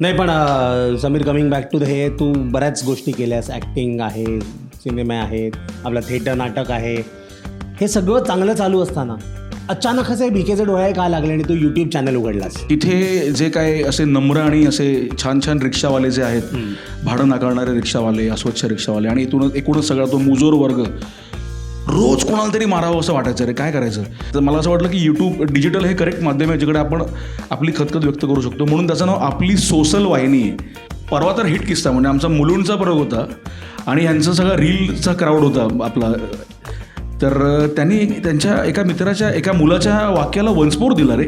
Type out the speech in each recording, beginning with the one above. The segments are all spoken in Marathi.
नाही पण Samir coming back to the हे, तू बऱ्याच गोष्टी केल्यास, ॲक्टिंग आहे, सिनेमे आहेत, आपलं थिएटर नाटक आहे, हे सगळं चांगलं चालू असताना अचानक असे भिकेचे डोळे का लागले आणि तू यूट्यूब चॅनल उघडलास? तिथे जे काय असे नम्र आणि असे छान छान रिक्षावाले जे आहेत, भाडं नाकारणारे रिक्षावाले, अस्वच्छ रिक्षावाले, आणि एकूणच सगळा तो मुजोर वर्ग, रोज कोणाला तरी मारावं असं वाटायचं. रे काय करायचं? तर मला असं वाटलं की यूट्यूब डिजिटल हे करेक्ट माध्यम आहे जिकडे आपण आपली खतखत व्यक्त करू शकतो. म्हणून त्याचं नाव आपली सोशल वाहिनी आहे. परवा तर हिट किस्सा म्हणजे आमचा मुलुंडचा प्रयोग होता आणि यांचा सगळा रीलचा क्राऊड होता आपला. तर त्यांनी त्यांच्या एका मित्राच्या एका मुलाच्या वाक्याला वन्समोर दिला रे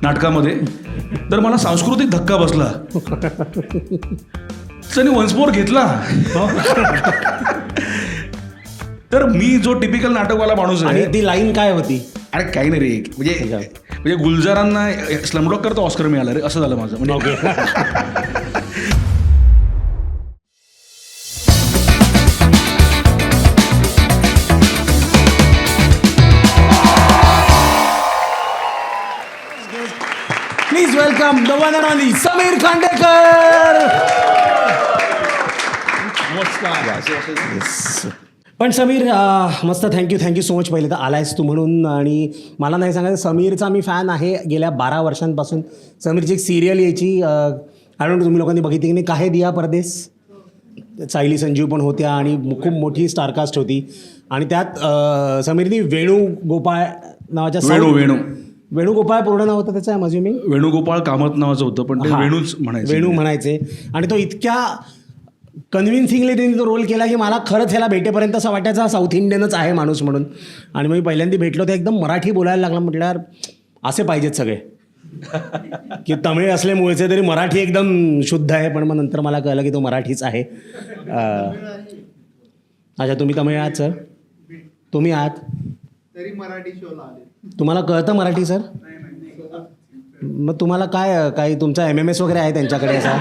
नाटकामध्ये. तर मला सांस्कृतिक धक्का बसला. त्यांनी वन्समोर घेतला. तर मी जो टिपिकल नाटकवाला माणूस आहे. आणि ती लाईन काय होती? अरे काही नाही रे, म्हणजे गुलजारांना स्लमडॉग करता ऑस्कर मिळाला रे, असं झालं माझं. म्हणजे please welcome the one and only Sameer Khandekar. पण समीर मस्त, थँक्यू सो मच पहिले तर आलायस तू म्हणून. आणि मला नाही सांगायचं, समीरचा मी फॅन आहे गेल्या 12 वर्षांपासून. समीरची एक सिरियल यायची, आय डोंट नो तुम्ही लोकांनी बघितली की नाही, काहे दिया परदेस. सायली संजीव पण होत्या आणि खूप मोठी स्टारकास्ट होती. आणि त्यात समीरनी वेणुगोपाळ नावाच्या वेणुगोपाळ पूर्ण नाव होतं त्याचं, माझी मी वेणुगोपाळ कामत नावाचं होतं, पण ते वेणूच म्हणायचे. वेणू म्हणायचे. आणि तो इतक्या कन्व्हिन्सिंगली त्यांनी तो रोल केला की मला खरंच ह्याला भेटेपर्यंत असं वाटायचं साऊथ इंडियनच आहे माणूस म्हणून. आणि मग पहिल्यांदा भेटलो तर एकदम मराठी बोलायला लागला. म्हटल्यावर असे पाहिजेत सगळे, की तमिळ असले मूळचे तरी मराठी एकदम शुद्ध आहे. पण मग नंतर मला कळलं की तो मराठीच आहे. अच्छा, तुम्ही तमिळ आहात सर? तुम्ही आहात तरी मराठी शोला आले. तुम्हाला कळतं मराठी सर? मग तुम्हाला काय काही तुमचा MMS वगैरे आहे त्यांच्याकडे असा?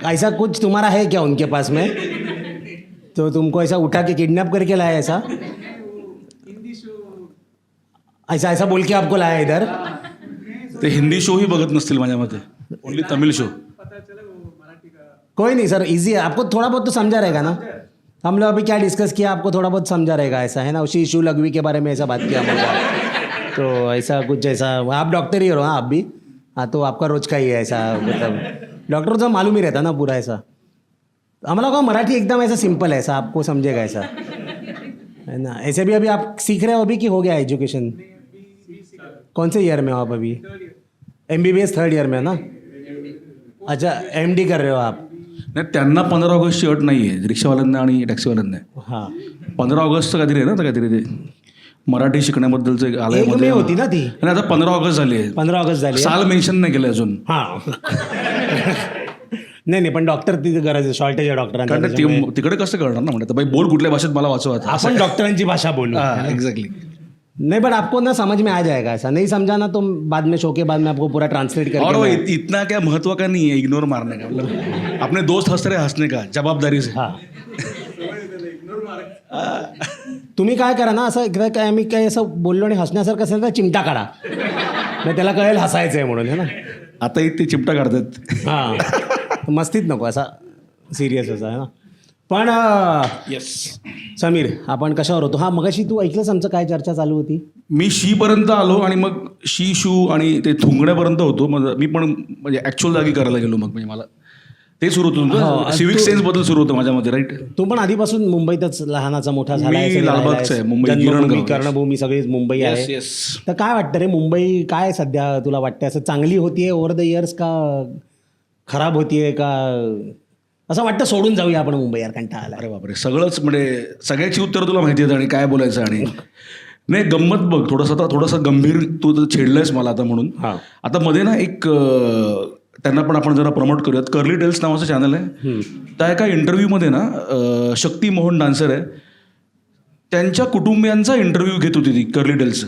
ऐसा कुछ तुम्हारा है क्या उनके पास में? तो तुमको ऐसा उठा के किडनैप करके लाया ऐसा? ऐसा बोल के आपको लाया इधर? ते हिंदी शो ही बघत नसतील माझ्या मते, ओनली तमिळ शो. कोई नहीं सर, इजी है. आपको थोड़ा बहुत तो समझा रहेगा ना. हम लोग अभी क्या डिस्कस किया, आपको थोड़ा बहुत समझा रहेगा, ऐसा है ना. उसी इशू लघवी के बारे में ऐसा बात किया हम लोग. तो ऐसा कुछ ऐसा, आप डॉक्टर ही हो हाँ आप भी? हाँ, तो आपका रोज का ही है ऐसा, मतलब डॉक्टर तो मालूम ही रहता ना पूरा ऐसा. हमारा का मराठी एकदम ऐसा सिंपल है, ऐसा आपको समझेगा ऐसा, है ना. ऐसे भी अभी आप सीख रहे हो अभी कि हो गया एजुकेशन? कौन से ईयर में हो आप अभी? MBBS 3rd ईयर में ना. अच्छा, MD कर रहे हो आप? नाही, त्यांना 15 ऑगस्टची अट नाही आहे, रिक्षावाल्यांना आणि टॅक्सीवाल्यांना. हां, 15 ऑगस्ट काहीतरी आहे ना, तर काहीतरी ते मराठी शिकण्याबद्दलचं एक आलंय एक मे होती ना ती. आणि आता 15 ऑगस्ट झाली आहे. 15 ऑगस्ट झाली. साल मेन्शन नाही केलं अजून. हां. नाही पण डॉक्टर तिथे गरज आहे, शॉर्टेज आहे डॉक्टरांना. कारण तिकडे कसं कळणार ना, म्हणतात बाई बोल कुठल्या भाषेत मला वाचवा. आपण डॉक्टरांची भाषा बोलू. एक्झॅक्टली. नहीं बट आपको ना समझ में आ जाएगा, ऐसा नहीं समझा ना तो बाद में शो के बाद में आपको पूरा ट्रांसलेट करके. और इतना क्या महत्व का नहीं है इग्नोर मारने का, मतलब अपने दोस्त हंस रहे हंसने का, जवाबदारी से. हां, तुम्ही काय करा ना, असं एकदा काय आम्ही काही असं बोललो आणि हसण्यासारखं असेल तर चिमटा काढा, नाही त्याला कळेल हसायचं आहे म्हणून, है ना. आता ते चिमटा काढतात. हां, मस्तीत नको, असा सिरियस असा आहे ना. पण येस समीर, आपण कशावर होतो? हां, मगाशी तू ऐकलंस आमचं काय चर्चा चालू होती? मी शीपर्यंत आलो आणि मग शी शू आणि ते थुंकण्यापर्यंत होतो. मग मी पण म्हणजे ॲक्च्युअल जागी करायला गेलो. मग म्हणजे मला ते सुरू होतं, सिविक सेन्सबद्दल सुरू होतं माझ्यामध्ये, राईट. तू पण आधीपासून मुंबईतच लहानाचा मोठा झाला आहे. मी लालबागचा आहे, मुंबई जन्मभूमी, कर्णभूमी सगळीच मुंबई आहे. येस. तर काय वाटतं रे, मुंबई काय सध्या तुला वाटतं, असं चांगली होतीये ओव्हर द इयर्स का खराब होतीये, का असं वाटतं सोडून जाऊया आपण मुंबई, यार कंटाळा आला? अरे बापरे, सगळंच म्हणजे सगळ्याची उत्तर तुला माहिती आहेत आणि काय बोलायचं. आणि नाही गंमत बघ, थोडंसं गंभीर तू छेडलंयस मला आता म्हणून. हां, आता मध्ये ना एक त्यांना पण आपण जरा प्रमोट करूयात, कर्ली टेल्स नावाचं चॅनल आहे. त्या एका इंटरव्ह्यूमध्ये ना शक्ती मोहन डान्सर आहे, त्यांच्या कुटुंबियांचा इंटरव्ह्यू घेत होती ती कर्ली टेल्स.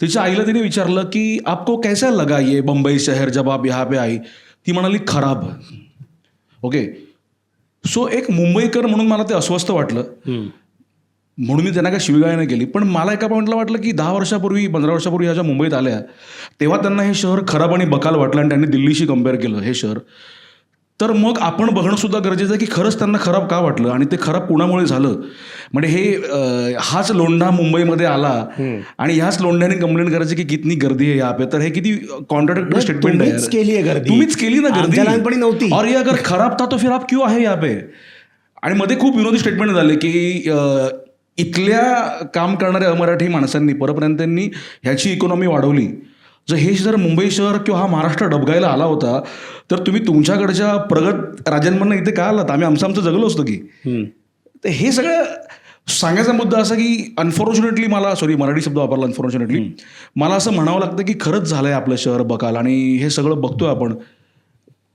तिच्या आईला तिने विचारलं की आपको कैसा लगा ये बंबई शहर जब आप यहाँ पे आई? ती म्हणाली खराब. ओके, सो एक मुंबईकर म्हणून मला ते अस्वस्थ वाटलं. म्हणून मी त्यांना काय शिवीगाळ नाही केली. पण मला एका पॉईंटला वाटलं की 10 वर्षापूर्वी 15 वर्षापूर्वी ह्या ज्या मुंबईत आल्या तेव्हा त्यांना हे शहर खराब आणि बकाल वाटलं आणि त्यांनी दिल्लीशी कम्पेअर केलं हे शहर. तर मग आपण बघणं सुद्धा गरजेचं आहे की खरंच त्यांना खराब का वाटलं आणि ते खराब कुणामुळे झालं. म्हणजे हे हाच लोंढा मुंबईमध्ये आला आणि ह्याच लोंढ्याने कंप्लेंट करायची की कितनी गर्दी आहे यहाँ पे. तर हे किती कॉन्ट्राडिक्टरी स्टेटमेंट आहे. तुम्हीच केली आहे गर्दी. तुम्हीच केली ना गर्दी. आमच्या लहानपणी नव्हती. और ये अगर खराब था तो फिर आप क्यों आहे यहाँ पे. आणि मध्ये खूप विनोदी स्टेटमेंट झाले की इथल्या काम करणाऱ्या अमराठी माणसांनी परप्रांतांनी ह्याची इकॉनॉमी वाढवली. हे जर मुंबई शहर किंवा हा महाराष्ट्र डबगायला आला होता तर तुम्ही तुमच्याकडच्या प्रगत राज्यांमधनं इथे का आलात. आम्ही आमचं जगलो असतो की. तर हे सगळं सांगायचा मुद्दा असा की अनफॉर्च्युनेटली मराठी शब्द वापरला अनफॉर्च्युनेटली, मला असं म्हणावं लागतं की खरंच झालं आहे आपलं शहर बकाल. आणि हे सगळं बघतोय आपण,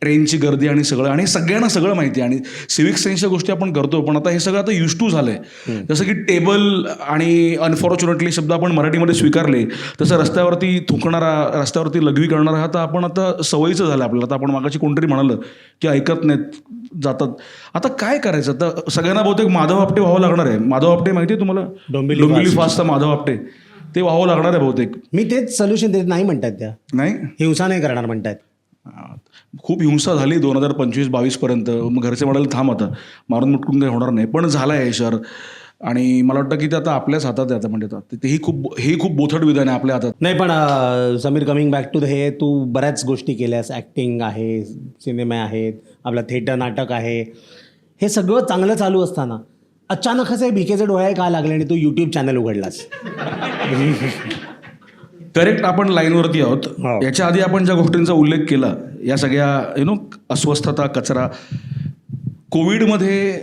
ट्रेनची गर्दी आणि सगळं, आणि सगळ्यांना सगळं माहिती आहे आणि सिव्हिक सेन्सच्या गोष्टी आपण करतो. पण आता हे सगळं आता युज टू झालं आहे. जसं की टेबल आणि अनफॉर्च्युनेटली शब्द आपण मराठीमध्ये स्वीकारले, तसं रस्त्यावरती थुंकणारा, रस्त्यावरती लघवी करणारा हा तर आपण आता सवयीचं झालं आपल्याला. आता आपण मागाशी कोणतरी म्हणालं की ऐकत नाहीत, जातात. आता काय करायचं. आता सगळ्यांना बहुतेक माधव आपटे व्हावं लागणार आहे. माधव आपटे माहिती आहे तुम्हाला, डोंबिवली फास्टचा माधव आपटे, ते व्हावं लागणार आहे बहुतेक. मी तेच सोल्युशन देत नाही म्हणतात. त्या नाही, हिंसा नाही करणार म्हणतात. खूप हिंसा झाली 2025-22 पर्यंत. मग घरचे म्हणाले थांब आता, मारून मुटकून काही होणार नाही. पण झालं आहे शहर आणि मला वाटतं की ते आता आपल्याच हातात आहे. आता म्हणजे हेही खूप बोथट विधान आहे आपल्या हातात. नाही पण समीर, कमिंग बॅक टू हे, तू बऱ्याच गोष्टी केल्यास. ॲक्टिंग आहे, सिनेमे आहेत, आपलं थिएटर, नाटक आहे. हे सगळं चांगलं चालू असताना अचानक असं भिकेचे डोळे का लागले आणि तू यूट्यूब चॅनल उघडलास. करेक्ट, आपण लाईनवरती आहोत. हो. याच्या आधी आपण ज्या गोष्टींचा उल्लेख केला, या सगळ्या अस्वस्थता, कचरा, कोविडमध्ये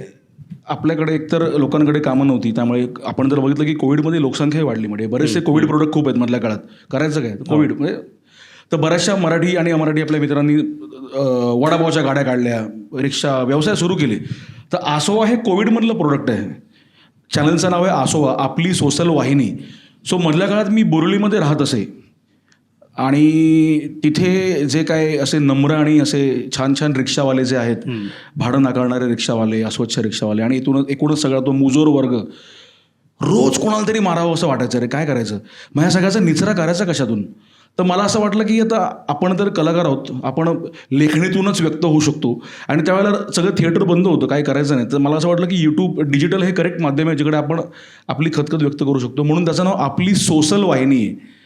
आपल्याकडे एकतर लोकांकडे कामं नव्हती. त्यामुळे आपण जर बघितलं की कोविडमध्ये लोकसंख्याही वाढली. म्हणजे बरेचसे कोविड प्रोडक्ट खूप आहेत मधल्या काळात. करायचं काय कोविड म्हणजे, तर बऱ्याचशा मराठी आणि अमराठी आपल्या मित्रांनी वडापावच्या गाड्या काढल्या, रिक्षा, व्यवसाय सुरू केले. तर आसोवा हे कोविडमधलं प्रोडक्ट आहे. चॅनलचं नाव आहे आसोवा, आपली सोशल वाहिनी. सो मधल्या काळात मी बोरिवलीमध्ये राहत असे आणि तिथे जे काय असे नम्र आणि असे छान छान रिक्षावाले जे आहेत, भाडं नाकारणारे रिक्षावाले, अस्वच्छ रिक्षावाले, आणि एकूणच सगळा तो मुजोर वर्ग, रोज कोणाला तरी मारावं असं वाटायचं. रे काय करायचं, मग ह्या सगळ्याचा निचरा करायचा कशातून. तर मला असं वाटलं की आता आपण तर कलाकार आहोत, आपण लेखणीतूनच व्यक्त होऊ शकतो. आणि त्यावेळेला सगळं थिएटर बंद होतं, काही करायचं नाही. तर मला असं वाटलं की यूट्यूब, डिजिटल हे करेक्ट माध्यम आहे जिकडे आपण आपली खतखत व्यक्त करू शकतो. म्हणून त्याचं नाव आपली सोशल वाहिनी आहे.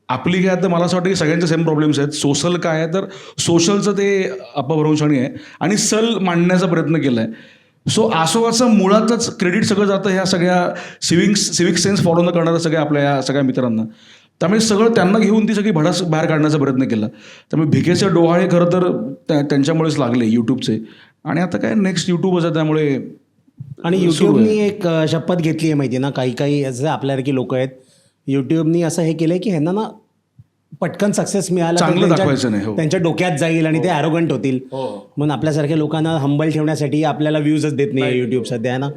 आपली काय, तर मला असं वाटतं की सगळ्यांचे सेम प्रॉब्लेम्स आहेत. सोशल काय आहे, तर सोशलचं ते अपभ्रंशाणी आहे आणि सल मांडण्याचा प्रयत्न केला आहे. सो आसोवाचं मुळातच क्रेडिट सगळं जातं ह्या सगळ्या सिव्हिक सेन्स फॉलो न करणाऱ्या सगळ्या आपल्या या सगळ्या मित्रांना. त्यामुळे सगळं त्यांना घेऊन ती सगळी भडास बाहेर काढण्याचा प्रयत्न केला. त्यामुळे भिकेचे डोहाळे खरं तर त्यांच्यामुळेच लागले यूट्यूबचे. आणि आता काय नेक्स्ट यूट्यूबच आहे. त्यामुळे आणि यूट्यूबनी एक शपथ घेतली आहे माहिती आहे ना, काही असं आपल्यासारखी लोक आहेत, यूट्यूबनी असं हे केलंय की ह्यांना ना पटकन सक्सेस मिळाला, चांगलं दाखवायचं नाही. हो. त्यांच्या डोक्यात जाईल आणि ते ॲरोगंट होतील. म्हणून आपल्यासारख्या लोकांना हंबल ठेवण्यासाठी आपल्याला व्ह्यूजच देत नाही यूट्यूब सध्या, आहे ना.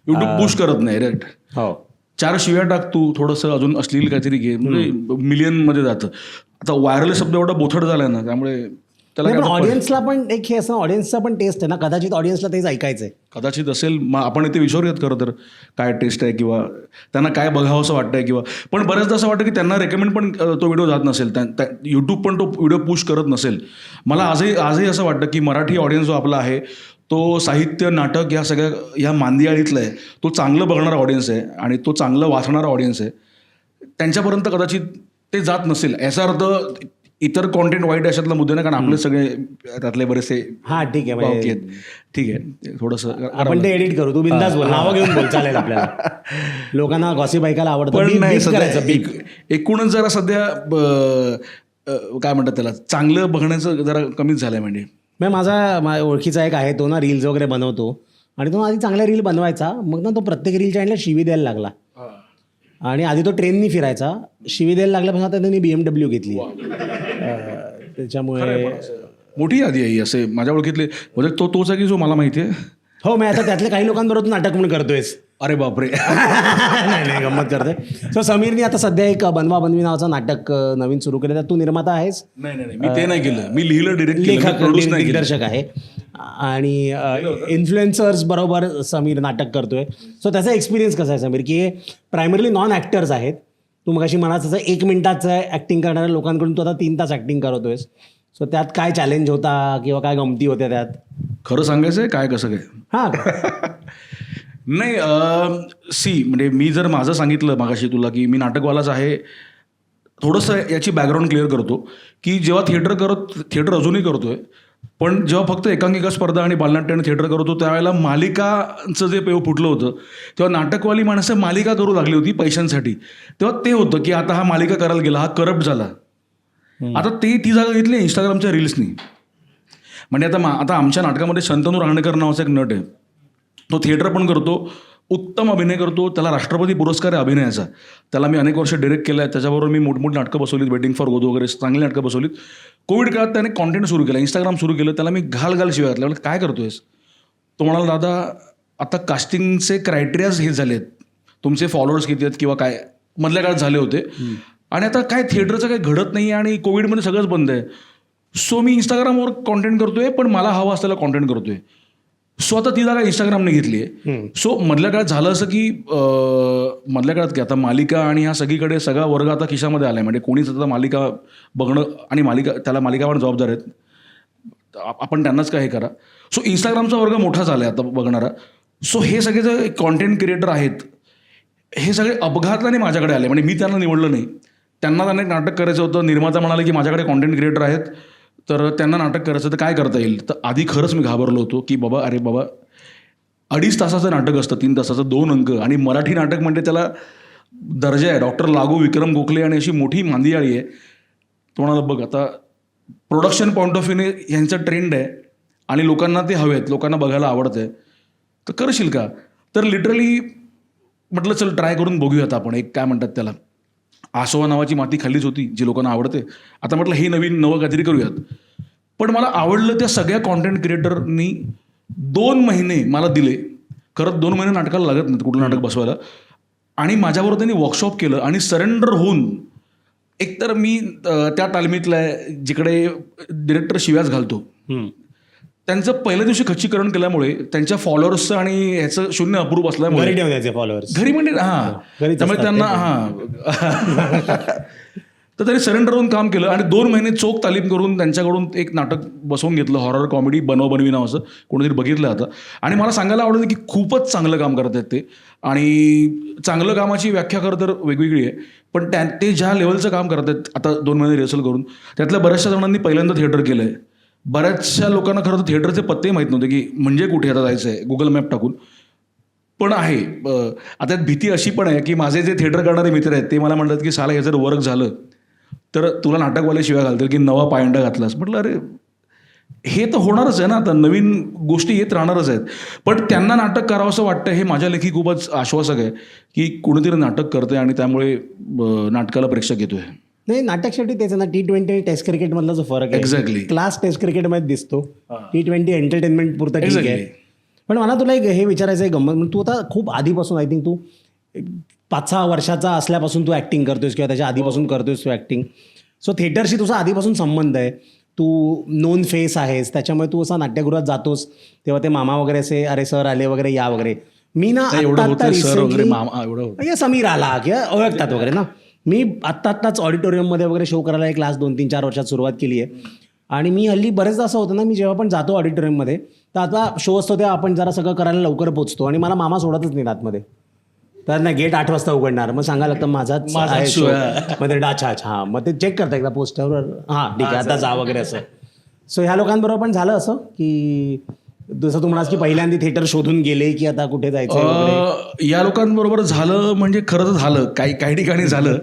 यूट्यूब पुश करत नाही. राईट. हो, 4 शिव्या टाक तू, थोडंसं अजून अश्लील काहीतरी घे, म्हणजे मिलियनमध्ये जातं. आता व्हायरल शब्द एवढा बोथट झालाय ना, त्यामुळे त्याला ऑडियन्सला पण एक हे असं ऑडियन्सचा पण टेस्ट आहे ना, कदाचित ऑडियन्सला तेच ऐकायचं आहे. कदाचित असेल. मग आपण इथे विचारूयात खरं तर काय टेस्ट आहे किंवा त्यांना काय बघावं असं वाटतंय किंवा. पण बऱ्याचदा असं वाटतं की त्यांना रेकमेंड पण तो व्हिडिओ जात नसेल, यूट्यूब पण तो व्हिडिओ पुश करत नसेल. मला आजही असं वाटतं की मराठी ऑडियन्स जो आपला आहे तो साहित्य, नाटक, या सगळ्या ह्या मांदियाळीतला आहे. तो चांगलं बघणारा ऑडियन्स आहे आणि तो चांगलं वाचणारा ऑडियन्स आहे. त्यांच्यापर्यंत कदाचित ते जात नसेल. याचा अर्थ इतर कॉन्टेंट वाईट अशातला मुद्दे ना, कारण आपले सगळे त्यातले बरेचसे हां ठीक आहे, ठीक आहे, थोडंसं आपण ते एडिट करू. तू बिंदास बोल, नावं घेऊन बोल, चालेल. आपल्याला लोकांना गॉसिप ऐकायला आवडतं. पण नाही, बीप एकूणच जरा सध्या काय म्हणतात त्याला, चांगलं बघण्याचं जरा कमीच झालंय. म्हणजे माझा ओळखीचा एक आहे, तो ना रील्स वगैरे बनवतो आणि तो आधी चांगल्या रील बनवायचा, मग ना तो प्रत्येक रीलच्या एंडला शिवी द्यायला लागला. आणि आधी तो ट्रेननी फिरायचा, शिवी द्यायला लागल्यापासून आता त्यांनी BMW घेतली. त्याच्यामुळे मोठी यादी आहे असे माझ्या ओळखीतले. म्हणजे तोच आहे की जो मला माहिती आहे. हो, मी आता त्यातल्या काही लोकांबरोबर नाटक म्हणून करतोयस. अरे बापरे. नाही, गंमत करतोय. सो समीरनी आता सध्या एक बनवा बनवी नावाचं नाटक नवीन सुरू केलं. तर तू निर्माता आहेस? नाही, मी ते नाही केलं. मी लिहिलं, लेखक, दिग्दर्शक आहे. आणि इन्फ्लुएन्सर्स बरोबर समीर नाटक करतोय. सो त्याचा एक्सपिरियन्स कसा आहे समीर, की हे प्रायमरली नॉन ॲक्टर्स आहेत. तू मगाशी म्हणाल तसं 1 मिनिटाचं ॲक्टिंग करणाऱ्या लोकांकडून तू आता 3 तास ॲक्टिंग करतोयस. सो त्यात काय चॅलेंज होता किंवा काय गमती होत्या त्यात? खरं सांगायचं आहे काय कसं काय? हां. नाही म्हणजे मी जर माझं सांगितलं मागाशी तुला की मी नाटकवालाच आहे, थोडंसं याची बॅकग्राऊंड क्लिअर करतो की जेव्हा थिएटर अजूनही करतोय, पण जेव्हा फक्त एकांकिका स्पर्धा आणि बालनाट्य आणि थिएटर करतो त्यावेळेला मालिकांचं जे पेव फुटलं होतं तेव्हा नाटकवाली माणसं मालिका करू लागली होती पैशांसाठी. तेव्हा ते होतं की आता हा मालिका करायला गेला, हा करप्ट झाला. आता ती जागा घेतली इंस्टाग्रामच्या रील्सनी. म्हणजे आता आमच्या नाटकामध्ये शंतनू रांगणेकर नावाचा एक नट आहे. तो थिएटर पण करतो, उत्तम अभिनय करतो, त्याला राष्ट्रपती पुरस्कार आहे अभिनयाचा. त्याला मी अनेक वर्ष डिरेक्ट केलं आहे, त्याच्याबरोबर मी मोठमोठी नाटकं बसवलीत, वेटिंग फॉर गोदो वगैरे चांगली नाटकं बसवलीत. कोविड काळात त्याने कॉन्टेंट सुरू केलं, इंस्टाग्राम सुरू केलं. त्याला मी घाल शिवाय घातल्या, म्हणजे काय करतोयस? तो म्हणाला, दादा आता कास्टिंगचे क्रायटेरियाज हे झाले आहेत, तुमचे फॉलोअर्स किती आहेत किंवा काय मधल्या काळात झाले होते, आणि आता काय थिएटरचं काही घडत नाही आणि कोविडमध्ये सगळंच बंद आहे. सो मी इंस्टाग्रामवर कॉन्टेंट करतोय, पण मला हवा असलेला कॉन्टेंट करतोय. सो आता ती जागा इंस्टाग्रामने घेतली आहे. सो मधल्या काळात झालं असं की मधल्या काळात की आता मालिका आणि ह्या सगळीकडे सगळा वर्ग आता खिशामध्ये आला आहे. म्हणजे कोणीच आता मालिका बघणं आणि त्याला मालिका पण जबाबदार आहेत, आपण त्यांनाच काय हे करा. सो इंस्टाग्रामचा वर्ग मोठा झाला आहे आता बघणारा. सो हे सगळे जे कॉन्टेंट क्रिएटर आहेत हे सगळे अपघाताने माझ्याकडे आले. म्हणजे मी त्यांना निवडलं नाही, त्यांना एक नाटक करायचं होतं. निर्माता म्हणाले की माझ्याकडे कॉन्टेंट क्रिएटर आहेत, तर त्यांना नाटक करायचं तर काय करता येईल. तर आधी खरंच मी घाबरलो होतो की अरे बाबा 2.5 तासाचं नाटक असतं, 3 तासाचं 2 अंक, आणि मराठी नाटक म्हणजे त्याला दर्जा आहे. डॉक्टर लागू, विक्रम गोखले आणि अशी मोठी मांदियाळी आहे. तो म्हणाला बघ आता प्रोडक्शन पॉईंट ऑफ व्ह्यूने ह्यांचं ट्रेंड आहे आणि लोकांना ते हवे आहेत, लोकांना बघायला आवडतं आहे, तर करशील का? तर लिटरली म्हटलं चल ट्राय करून बघूयात आपण. एक काय म्हणतात त्याला, आसोवा नावाची माती खाल्लीच होती जी लोकांना आवडते. आता म्हटलं हे नवं काहीतरी करूयात. पण मला आवडलं त्या सगळ्या कॉन्टेंट क्रिएटरनी 2 महिने मला दिले. खरंच 2 महिने नाटकाला लागत नाहीत कुठलं नाटक बसवायला. आणि माझ्याबरोबर त्यांनी वर्कशॉप केलं आणि सरेंडर होऊन, एकतर मी त्या तालमीतला आहे जिकडे डिरेक्टर शिव्याच घालतो, त्यांचं पहिल्या दिवशी खच्चीकरण केल्यामुळे त्यांच्या फॉलोअर्सचं आणि ह्याचं शून्य अप्रूप असल्यामुळे घरी ठेवण्याचे फॉलोअर्स घरी म्हणजे त्यामुळे त्यांना तर त्यांनी सरेंडर होऊन काम केलं आणि 2 महिने चोख तालीम करून त्यांच्याकडून एक नाटक बसवून घेतलं, हॉरर कॉमेडी बनवी नावाचं. कोणीतरी बघितलं आता. आणि मला सांगायला आवडतं की खूपच चांगलं काम करत आहेत ते. आणि चांगलं कामाची व्याख्या खरं तर वेगवेगळी आहे, पण ते ज्या लेवलचं काम करत आहेत आता 2 महिने रिहर्सल करून, त्यातल्या बऱ्याचशा जणांनी पहिल्यांदा थिएटर केलं आहे. बऱ्याचशा लोकांना खरं तर थिएटरचे पत्ते माहीत नव्हते की म्हणजे कुठे आता जायचं आहे गुगल मॅप टाकून. पण आहे आता भीती अशी पण आहे की माझे जे थिएटर करणारे मित्र आहेत ते मला म्हणतात की साला हे जर वर्क झालं तर तुला नाटकवाले शिवाय घालतील की नवा पायंडा घातलास. म्हटलं अरे हे तर होणारच आहे ना, आता नवीन गोष्टी येत राहणारच आहेत. पण त्यांना नाटक करावं असं वाटतं हे माझ्या लेखी खूपच आश्वासक आहे की कोणीतरी नाटक करतंय आणि त्यामुळे नाटकाला प्रेक्षक येतोय. नाही, नाटक शेवटी तेच ना, T20 टेस्ट क्रिकेटमधला जो फरक आहे. एक्झॅक्टली. क्लास टेस्ट क्रिकेटमध्ये दिसतो, T20 एंटरटेनमेंट पुरतं ठीक आहे. पण मला तुला एक हे विचारायचं आहे गंमत, म्हणजे तू आता खूप आधीपासून, आय थिंक तू 5-6 वर्षाचा असल्यापासून तू ॲक्टिंग करतोयस किंवा त्याच्या आधीपासून करतोयस तू ॲक्टिंग. सो थिएटरशी तुझा आधीपासून संबंध आहे, तू नोन फेस आहेस, त्याच्यामुळे तू असा नाट्यगृहात जातोस तेव्हा ते मामा वगैरे असे अरे सर आले वगैरे या वगैरे. मी ना आत्ता रिसेंटली समीर आला किंवा ओळखतात वगैरे ना, मी आत्ताच ऑडिटोरियममध्ये वगैरे शो करायला एक क्लास 2-3-4 वर्षात सुरुवात केली आहे. आणि मी हल्ली बरेचदा असं होतं ना, मी जेव्हा पण जातो ऑडिटोरियममध्ये तर आता शो असतो तेव्हा आपण जरा सगळं करायला लवकर पोचतो आणि मला मामा सोडतच नाही आतमध्ये. तर नाही, गेट 8 वाजता उघडणार, मग सांगायला लागतं माझाच आहे शो. मग ते अच्छा हां, मग ते चेक करता एकदा पोस्टरवर, हां ठीक आहे आता जा वगैरे असं. सो ह्या लोकांबरोबर पण झालं असं की जसं तू म्हणास की पहिल्यांदा थिएटर शोधून गेले की आता कुठे जायचं? या लोकांबरोबर झालं म्हणजे खरं तर झालं, काही ठिकाणी झालं.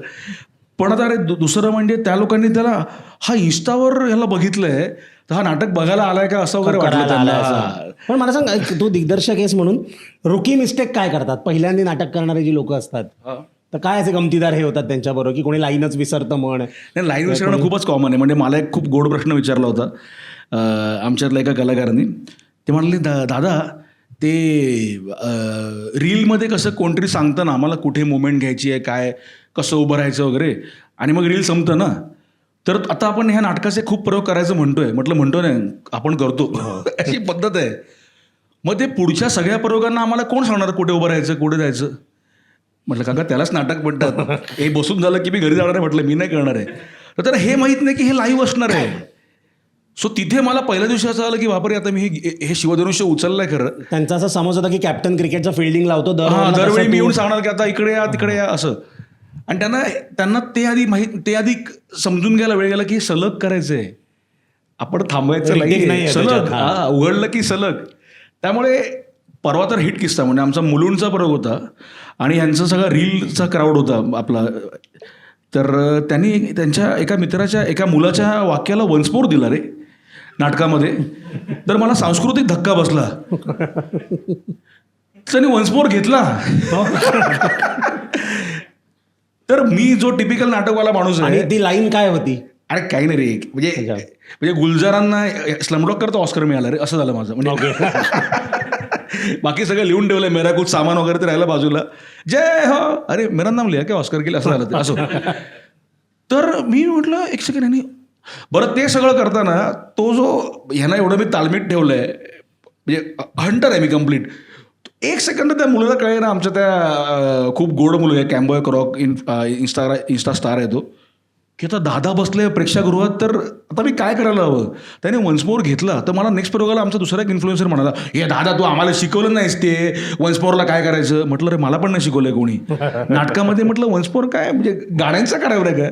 पण आता अरे दुसरं म्हणजे त्या लोकांनी त्याला हा इंस्टावर ह्याला बघितलंय तर हा नाटक बघायला आलाय का असं वगैरे वाटलं त्यांना. पण मला सांग, तू दिग्दर्शक आहेस म्हणून रुकी मिस्टेक काय करतात पहिल्यांदा नाटक करणारे जी लोक असतात, तर काय असे गमतीदार हे होतात त्यांच्याबरोबर की कोणी लाईनच विसरतं? म्हण लाईन विसरणं खूपच कॉमन आहे. म्हणजे मला एक खूप गोड प्रश्न विचारला होता आमच्यातल्या एका कलाकारांनी. ते म्हणाले दादा ते रीलमध्ये कसं कोणतरी सांगतं ना आम्हाला कुठे मुवमेंट घ्यायची आहे, काय कसं उभं राहायचं वगैरे, आणि मग रील संपतं ना, तर आता आपण ह्या नाटकाचे खूप प्रयोग करायचं म्हणतोय नाही आपण करतो अशी पद्धत आहे. मग ते पुढच्या सगळ्या प्रयोगांना आम्हाला कोण सांगणार कुठे उभं राहायचं कुठे जायचं. म्हटलं काका त्यालाच नाटक म्हणतात. हे बसून झालं की मी घरी जाणार आहे म्हटलं मी नाही करणार आहे. तर त्याला हे माहीत नाही की हे लाईव्ह असणार आहे. सो तिथे मला पहिल्या दिवशी असं आलं की बापरे आता मी हे शिवधनुष्य उचललंय खरं. त्यांचा असं समज होता की कॅप्टन क्रिकेटचं फिल्डिंग लावतो दरवेळी मी येऊन सांगणार की आता इकडे या तिकडे या असं. आणि त्यांना ते आधी समजून घ्यायला वेळ गेला की सलग करायचंय आपण थांबायचं नाही सलग उघडलं की सलग. त्यामुळे परवा तर हिट किस्सा म्हणजे आमचा मुलुंडचा प्रयोग होता आणि ह्यांचा सगळा रीलचा क्राऊड होता आपला. तर त्यांनी त्यांच्या एका मित्राच्या एका मुलाच्या वाक्याला वन्स मोर दिला रे नाटकामध्ये. तर मला सांस्कृतिक धक्का बसला. त्यांनी वन्स मोर घेतला. तर मी जो टिपिकल नाटकवाला माणूस आहे. ती लाईन काय होती. अरे काही नाही रे म्हणजे गुलजारांना स्लमडॉग करता ऑस्कर मिळाला रे असं झालं माझं. म्हणजे बाकी सगळं लिहून ठेवलंय मेरा कुछ सामान वगैरे ते राहिलं बाजूला. जय हो अरे मेरा नाम लिहा काय ऑस्कर केलं असं झालं ते असं. तर मी म्हटलं एक सेकंड यांनी बरं ते सगळं करताना तो जो ह्यांना एवढं मी तालमीत ठेवलंय म्हणजे हंटर आहे मी कम्प्लीट. एक सेकंद त्या मुलाला कळे ना आमच्या त्या खूप गोड मुलं आहे कॅम्बॉय क्रॉक इंस्टा स्टार आहे तो की आता दादा बसले प्रेक्षागृहात तर आता मी काय करायला हवं. त्याने वन्स मोर घेतला. तर मला नेक्स्ट प्रयोगाला आमचा दुसरा एक इन्फ्लुएन्सर म्हणाला हे दादा तू आम्हाला शिकवलं नाहीस ते वन्स मोरला काय करायचं. म्हटलं रे मला पण नाही शिकवलंय कोणी नाटकामध्ये. म्हटलं वन्स मोर काय म्हणजे गाड्यांचा करावं काय.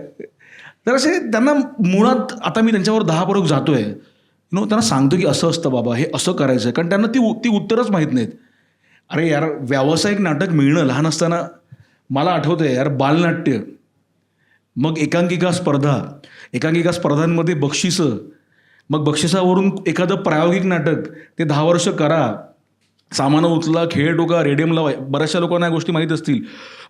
तर असे त्यांना मुळात आता मी त्यांच्यावर 10 प्रयोग जातोय त्यांना सांगतो की असं असतं बाबा हे असं करायचं. कारण त्यांना ती उत्तरच माहीत नाहीत. अरे यार व्यावसायिक नाटक मिळणं लहान असताना मला आठवतंय यार बालनाट्य मग एकांकिका स्पर्धांमध्ये बक्षिसं मग बक्षिसावरून एखादं प्रायोगिक नाटक ते 10 वर्ष करा सामानं उचला खेळ टोका रेडियम लावा. बऱ्याचशा लोकांना या गोष्टी माहीत असतील.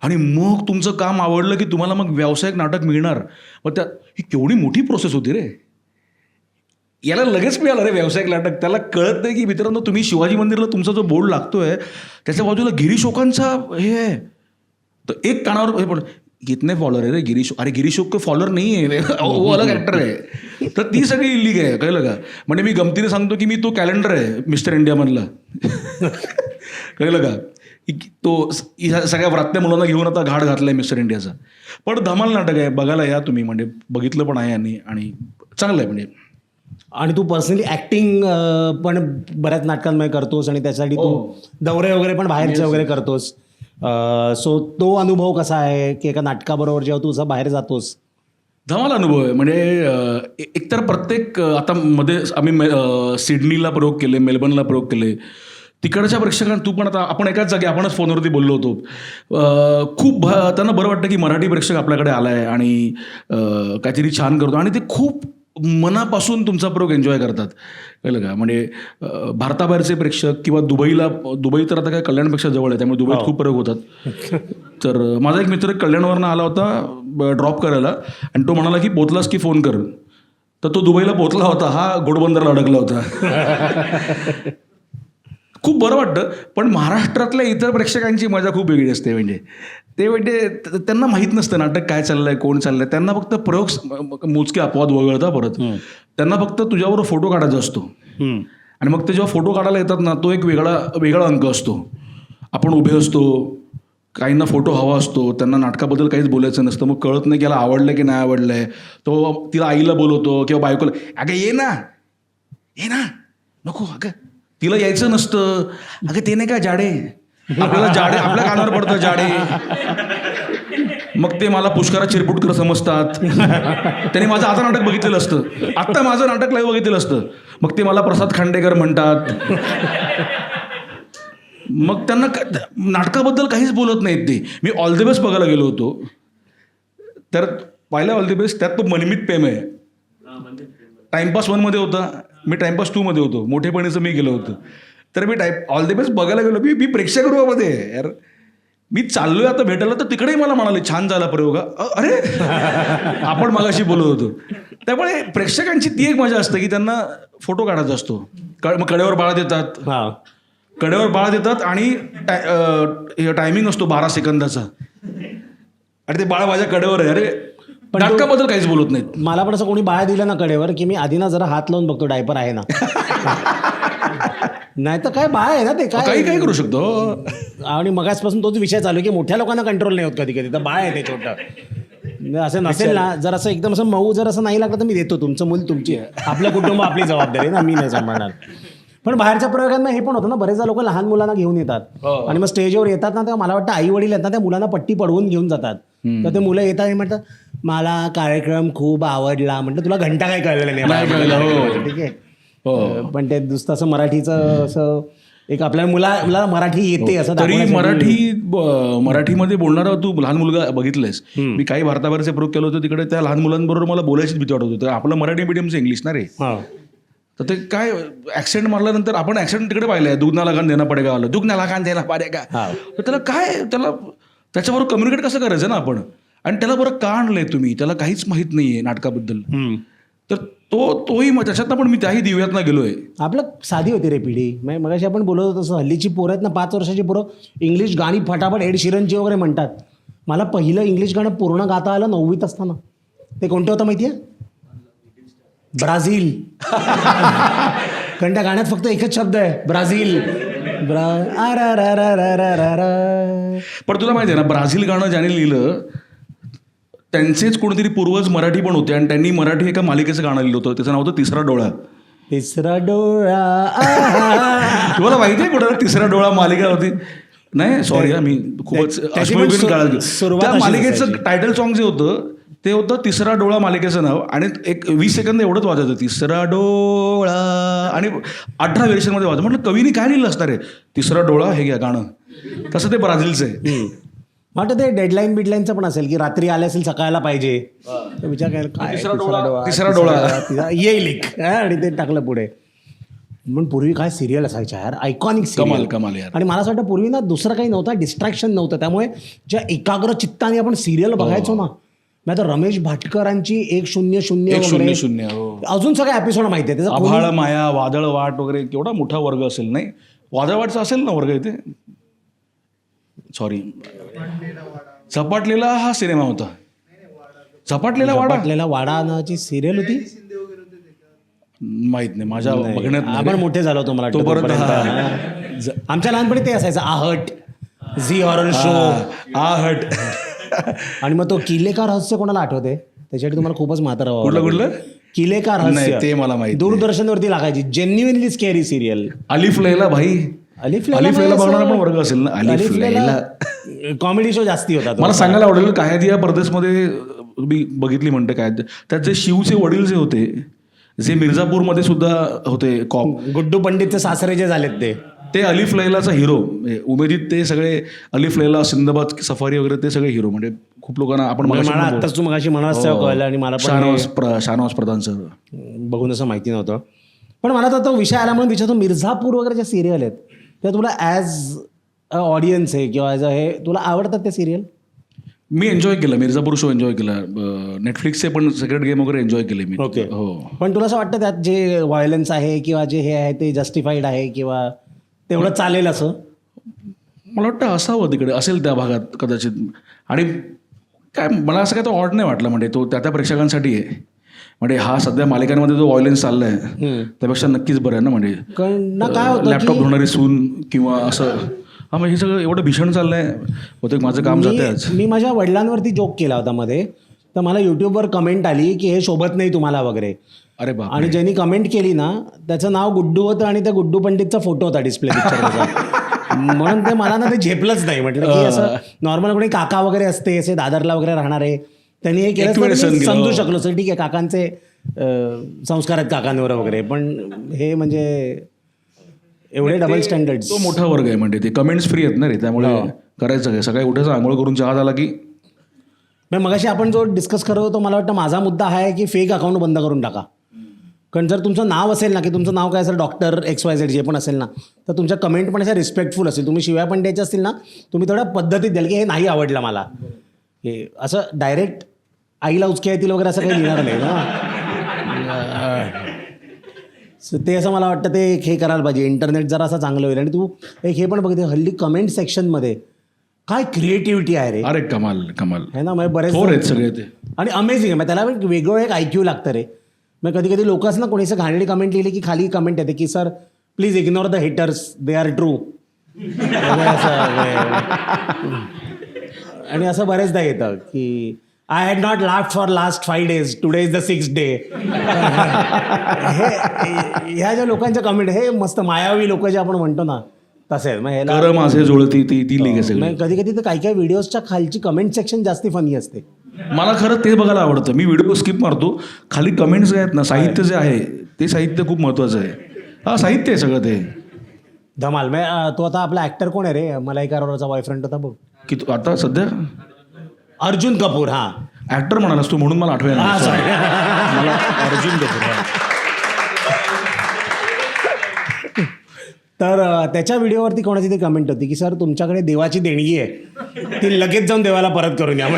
आणि मग तुमचं काम आवडलं की तुम्हाला मग व्यावसायिक नाटक मिळणार. मग ही केवढी मोठी प्रोसेस होती रे. याला लगेच मिळालं रे व्यावसायिक नाटक. त्याला कळत नाही की मित्रांनो तुम्ही शिवाजी मंदिरला तुमचा जो बोर्ड लागतोय त्याच्या बाजूला गिरीशोकांचा हे आहे. तर एक कानावर हे पण कितने फॉलोअर आहे रे गिरीश. अरे गिरीशोक के फॉलोअर नाही आहे वो अलग ॲक्टर आहे. तर ती सगळी इल्लीग आहे कळलं का. म्हणजे मी गमतीने सांगतो की मी तो कॅलेंडर आहे मिस्टर इंडियामधला कळलं का. तो सगळ्या व्रात्या मुलांना घेऊन आता घाट घातलाय मिस्टर इंडियाचा. पण धमाल नाटक आहे बघायला या तुम्ही. म्हणजे बघितलं पण आहे आणि चांगलं आहे म्हणजे. आणि तू पर्सनली ऍक्टिंग पण बऱ्याच नाटकांमध्ये करतोस आणि त्यासाठी तू दौरे वगैरे पण बाहेरचे वगैरे करतोस. सो तो अनुभव कसा आहे की एका नाटकाबरोबर जेव्हा तू असं बाहेर जातोस. धमाल अनुभव आहे. म्हणजे एकतर प्रत्येक आता मध्ये आम्ही सिडनीला प्रयोग केले मेलबर्नला प्रयोग केले. तिकडच्या प्रेक्षकांना तू पण आता आपण एकाच जागी आपणच फोनवरती बोललो होतो. खूप त्यांना बरं वाटतं की मराठी प्रेक्षक आपल्याकडे आला आहे आणि काहीतरी छान करतो आणि ते खूप मनापासून तुमचा प्रयोग एन्जॉय करतात कळलं का. म्हणजे भारताबाहेरचे प्रेक्षक किंवा दुबई तर आता काय कल्याणपेक्षा जवळ आहे त्यामुळे दुबईत खूप प्रयोग होतात. तर माझा एक मित्र कल्याणवरनं आला होता ड्रॉप करायला आणि तो म्हणाला की पोचलास की फोन कर. तर तो दुबईला पोचला होता हा घोडबंदरला अडकला होता. खूप बरं वाटतं. पण महाराष्ट्रातल्या इतर प्रेक्षकांची मजा खूप वेगळी असते. म्हणजे त्यांना माहीत नसतं नाटक काय चाललंय कोण चाललंय. त्यांना फक्त प्रयोग मोजके अपवाद वगळता परत त्यांना फक्त तुझ्याबरोबर फोटो काढायचा असतो. आणि मग ते जेव्हा फोटो काढायला येतात ना तो एक वेगळा अंक असतो. आपण उभे असतो काहींना फोटो हवा असतो त्यांना नाटकाबद्दल काहीच बोलायचं नसतं. मग कळत नाही की याला आवडलं की नाही आवडलंय. तो तिला आईला बोलवतो किंवा बायकोला अगं ये ना नको अगं तिला यायचं नसतं. अगं ते नाही का जाडे आपल्या कानावर पडतं जाडे. मग ते मला पुष्करात चिरपुटकर समजतात. त्यांनी माझं आता नाटक बघितलेलं असतं. आत्ता माझं नाटक लाईव्ह बघितलेलं असतं. मग ते मला प्रसाद खांडेकर म्हणतात. मग त्यांना नाटकाबद्दल काहीच बोलत नाहीत ते. मी ऑल द बेस्ट बघायला गेलो होतो तर पाहिलं ऑल द बेस्ट त्यात तो मनमित प्रेम आहे. टाइमपास 1मध्ये होता मी टाइमपास 2मध्ये होतो. मोठेपणीचं मी गेलो होतो. तर मी ऑल द बेस्ट बघायला गेलो. मी प्रेक्षागृहामध्ये यार मी चाललोय आता भेटायला तर तिकडेही मला म्हणाले छान झाला प्रयोग. अरे आपण मगाशी बोलत होतो. त्यामुळे प्रेक्षकांची ती एक मजा असते की त्यांना फोटो काढायचा असतो. मग कडेवर बाळा देतात आणि टायमिंग असतो 12 सेकंदाचा. आणि ते बाळ माझ्या कडेवर आहे. अरे पण नाटकाबद्दल काहीच बोलत नाहीत. मला पण असं कोणी बाया दिलं ना कडेवर की मी आधी ना जरा हात लावून बघतो डायपर आहे ना. नाही तर काय बाळ आहे ना ते काही काही करू शकतो. आणि मगासपासून तोच विषय चालू आहे की मोठ्या लोकांना कंट्रोल नाही होत कधी कधी, तर बाळ आहे ते छोटं. असं नसेल ना, जर असं एकदम असं मऊ जर असं नाही लागलं तर मी देतो. तुमचं मूल तुमची, आपलं कुटुंब आपली जबाबदारी ना, मी नाही सांभाळणार. पण बाहेरच्या प्रयोगांना हे पण होतं ना, बरेचदा लोक लहान मुलांना घेऊन येतात आणि मग स्टेजवर येतात ना, तेव्हा मला वाटतं आई वडील येतात त्या मुलांना पट्टी पडवून घेऊन जातात. तर ते मुलं येतात आणि म्हणतात मला कार्यक्रम खूप आवडला. म्हटलं तुला घंटा काय कळलेलं नाही. ठीक आहे. पण ते दुसतं असं मराठीचं असं एक आपल्या मुलाला मराठी येते असं तरी दाखवण्यासाठी. मराठीमध्ये बोलणारा तू लहान मुलगा बघितलायस. मी काही भारताबाहेरचे प्रयोग केलं होतं तिकडे, त्या लहान मुलांबरोबर मला बोलायचीच भीती वाटत होती. आपलं मराठी मीडियमचं इंग्लिश ना रे, तर ते काय ऍक्सेंट मारल्यानंतर आपण ऍक्सेंट तिकडे पाहिलंय, दुग्ना लगान देणं पडेगा आलं, दुग्ना लगान देणं पडेगा. तर त्याला काय, त्याच्याबरोबर कम्युनिकेट कसं करायचं ना आपण, आणि त्याला बरं का आणलंय तुम्ही, त्याला काहीच माहित नाहीये नाटकाबद्दल. तर तोही त्याच्यातनं पण मी त्याही दिव्यातनं गेलोय. आपलं साधी होती रे पिढी. मगाशी आपण बोलत होतो तसं हल्लीची पोरं आहेत ना, 5 वर्षाची पोरं इंग्लिश गाणी फटाफट एड शिरनची वगैरे म्हणतात. मला पहिलं इंग्लिश गाणं पूर्ण गाता आलं 9वीत असताना. ते कोणतं होतं माहिती आहे? ब्राझील. कारण त्या गाण्यात फक्त एकच शब्द आहे, ब्राझील. पण तुला माहिती आहे ना, ब्राझील गाणं ज्याने लिहिलं त्यांचेच कोणीतरी पूर्वज मराठी पण होते, आणि त्यांनी मराठी एका मालिकेचं गाणं लिहिलं होतं, त्याचं नाव होतं तिसरा डोळा. तिसरा डोळा. तुम्हाला माहिती आहे कुठं तिसरा डोळा मालिका होती? नाही सॉरी, मी खूपच त्या मालिकेचं टायटल सॉन्ग जे होतं ते होतं तिसरा डोळा मालिकेचं नाव, आणि एक 20 सेकंद एवढंच वाजायचं, तिसरा डोळा, आणि 18 व्हेरिएशनमध्ये वाजत. म्हटलं कवीने काय लिहिलं असणार आहे, तिसरा डोळा हे घ्या गाणं. तसं ते ब्राझीलचं आहे. वाटतं ते डेडलाईन बिडलाईनचं पण असेल की रात्री आले असेल सकाळला पाहिजे, विचार काय तिसरा डोळा येईल एक, आणि ते टाकलं पुढे. पण पूर्वी काय सिरियल असायच्या यार, आयकॉनिक कमाल कमाल यार. आणि मला असं वाटतं पूर्वी ना दुसरं काही नव्हतं, डिस्ट्रॅक्शन नव्हतं, त्यामुळे ज्या एकाग्र चित्ताने आपण सिरियल बघायचो ना. मी आता रमेश भाटकरांची 100 अजून सगळ्या एपिसोड माहिती आहे. आभाळ माया, वादळ वाट वगैरे केवढा मोठा वर्ग असेल. नाही, वादळ वाटचा असेल ना वर्ग इथे, सॉरी, झपाटलेला हा सिनेमा होता. झपाटलेला वाडा नावाची सिरियल होती, माहित नाही माझ्या बघण्यात. आपण मोठे झालो होतो मला तोपर्यंत. आमच्या लहानपणी ते असायचं, आहट, झी हॉरर शो, आहट. आणि मग तो किल्ले का रहस्य कोणाला आठवते? त्याच्यासाठी तुम्हाला खूपच म्हातारा व्हावं. कुठलं किल्ले का रहस्य, ते मला माहिती. दूरदर्शनवरती लागायची, जेन्युइनली स्केरी सिरियल. अलिफ लैला भाई, अलिफ लैला बघणारा पण वर्ग असेल ना. अलिफ लैला कॉमेडी शो जास्ती होता. मला सांगायला आवडेल, कायदिया परदेशमध्ये तुम्ही बघितली म्हणते काय, त्यात जे शिवचे वडील जे होते, जे मिर्झापूरमध्ये सुद्धा होते कॉप, गुड्डू पंडितचे सासरे जे झालेत ते अलिफ लैलाचा हिरो. उमेदीत ते सगळे अलिफ लैला, सिंदबाद सफारी वगैरे ते सगळे हिरो. म्हणजे खूप लोकांना आपण आत्ताच तू मगाशी म्हणालास तेव्हा कळलं, आणि मला शाहनवाज प्रधान सर बघून असं माहिती नव्हतं. पण मला तर तो विषय आला म्हणून विचारतो, मिर्झापूर वगैरे ज्या सिरियल आहेत त्या तुला ॲज अ ऑडियन्स आहे किंवा ॲज अ हे तुला आवडतात त्या सिरियल? मी एन्जॉय केलं, मिर्झापूर शो एन्जॉय केला, नेटफ्लिक्सचे पण सिक्रेट गेम वगैरे एन्जॉय केले मी. ओके. हो. पण तुला असं वाटतं त्यात जे व्हायलन्स आहे किंवा जे हे आहे ते जस्टिफाईड आहे किंवा तेवढं चालेल असं? मला वाटतं असावं, तिकडे असेल त्या भागात कदाचित. आणि काय मला असं काय तो ऑड नाही वाटलं, म्हणजे तो त्या प्रेक्षकांसाठी आहे. म्हणजे हा सध्या मालिकांमध्ये जो व्हायलन्स चाललाय त्यापेक्षा नक्कीच बरं आहे ना. म्हणजे काय होतं, लॅपटॉप धुणारी सून किंवा असं, हा मग हे सगळं एवढं भीषण चाललंय होतं, माझं काम जाते आज. मी माझ्या वडिलांवरती जोक केला होता मध्ये, तर मला युट्यूबवर कमेंट आली की हे शोभत नाही तुम्हाला वगैरे. अरे बाप. आणि ज्यांनी कमेंट केली ना त्याचं नाव गुड्डू होतं आणि त्या गुड्डू पंडितचा फोटो होता डिस्प्ले पिक्चरचा. म्हणून ते मला ना ते झेपलंच नाही. म्हटलं की असं नॉर्मल कोणी काका वगैरे असते असे दादरला वगैरे राहणारे, त्यांनी हे केलं समजू शकलो सर, ठीक आहे काकांचे संस्कार आहेत काकांवर वगैरे, पण हे म्हणजे एवढे डबल स्टँडर्ड. तो मोठा वर्ग आहे, म्हणजे ते कमेंट्स फ्री आहेत ना रे, त्यामुळे करायचं काय, सकाळी उठायचं, आंघोळ करून चहा झाला की. मगाशी आपण जो डिस्कस करत होतो, मला वाटतं माझा मुद्दा हा आहे की फेक अकाउंट बंद करून टाका. कारण जर तुमचं नाव असेल ना, की तुमचं नाव काय असेल, डॉक्टर XYZ जे पण असेल ना, तर तुमच्या कमेंट पण अशा रिस्पेक्टफुल असेल. तुम्ही शिव्या पण द्यायच्या असतील ना, तुम्ही थोड्या पद्धतीत द्याल की हे नाही आवडलं मला, हे असं डायरेक्ट आईला उचके येतील वगैरे असं काही लिहिणार नाही ना. ते असं मला वाटतं ते हे करायला पाहिजे. इंटरनेट जरा असं चांगलं होईल. आणि तू एक हे पण बघते हल्ली कमेंट सेक्शनमध्ये काय क्रिएटिव्हिटी आहे रे, अरे कमाल कमाल. है ना. म्हणजे बरेच थोर आहेत सगळे ते. आणि अमेझिंग आहे. मग त्याला एक वेगळं एक IQ लागतं रे. मग कधी कधी लोक असं ना, कोणी असं घाणेरडी कमेंट लिहिली की खाली कमेंट येते की sir please ignore the haters, they are true. आणि असं बरेचदा येतं की I had not laughed for last 5 days, today is the 6th day. ह्या ज्या लोकांच्या कमेंट, हे मस्त मायावी लोक जे आपण म्हणतो ना तसे आहेत. मग ह्याला कर माझे जुळती ती लिग सगळी. कधी कधी तर काही काही व्हिडिओजच्या खालची कमेंट सेक्शन जास्ती फनी असते. मला खरं ते बघायला आवडतं. मी व्हिडिओ स्किप मारतो. खाली कमेंट्स आहेत ना, साहित्य जे आहे ते साहित्य खूप महत्वाचं आहे. हा साहित्य आहे सगळं ते. धमाल. तो आता आपला ऍक्टर कोण आहे रे, मलाइका अरोराचा बॉयफ्रेंड होता बघ, की आता सध्या अर्जुन कपूर. हा ऍक्टर म्हणालास तू म्हणून मला आठवेल. हा सॉरी. मला अर्जुन कपूर. हा. तर त्याच्या व्हिडिओवरती कोणाची तरी कमेंट होती की सर तुमच्याकडे देवाची देणगी आहे, ती लगेच जाऊन देवाला परत करून या.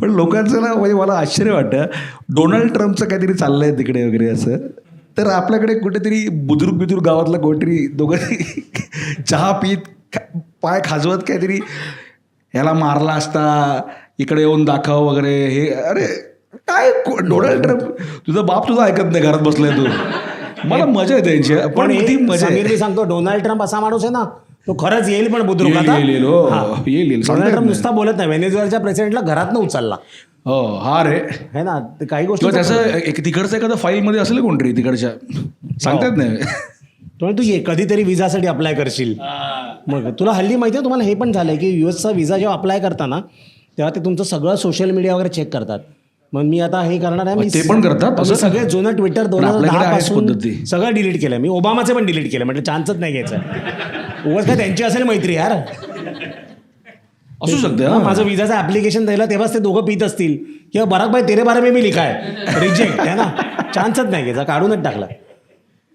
पण लोकांचं ना, म्हणजे मला आश्चर्य वाटतं, डोनाल्ड ट्रम्पचं काहीतरी चाललंय तिकडे वगैरे असं. तर आपल्याकडे कुठेतरी बुजुर्ग गावातला कोणतरी दोघं चहा पीत पाय खाजवत काहीतरी ह्याला मारला असता, इकडे येऊन दाखव वगैरे. हे अरे काय डोनाल्ड ट्रम्प, तुझा बाप तुझा ऐकत नाही, घरात बसलाय तू. मला मजा येते त्यांची. पण ती मजा समीर मी सांगतो, डोनाल्ड ट्रम्प असा माणूस आहे ना, तो खरंच येईल पण बुद्रुक. आता येईल डोनाल्ड ट्रम्प नुसता बोलत नाही, व्हेनेझुएलाच्या प्रेसिडेंटला घरातनं उचलला. हो हा रे. है ना, ते काही गोष्टी किंवा त्याचं तिकडचं एखादं फाईलमध्ये असेल कोणतरी तिकडच्या, सांगतात नाही. तू ये कधीतरी विजासाठी अप्लाय करशील. मग तुला हल्ली माहिती आहे, तुम्हाला हे पण झालंय की US चा विजा जेव्हा अप्लाय करताना तेव्हा ते तुमचं सगळं सोशल मीडिया वगैरे चेक करतात. मग मी आता हे करणार आहे, मी ते पण करतात मी सगळे जुनं ट्विटर 2010 पासून पद्धती सगळं डिलीट केलं. मी ओबामाचे पण डिलीट केलं, म्हटलं चान्सच नाही घ्यायचं. उगाच काय त्यांची असेल मैत्री यार, असू शकते. माझं विजाचं ऍप्लिकेशन द्यायला तेव्हाच ते दोघं पित असतील किंवा बराक भाई तेरे बारे में मी लिखाय रिजेक्ट आहे ना, चान्सच नाही घ्यायचा, काढूनच टाकला.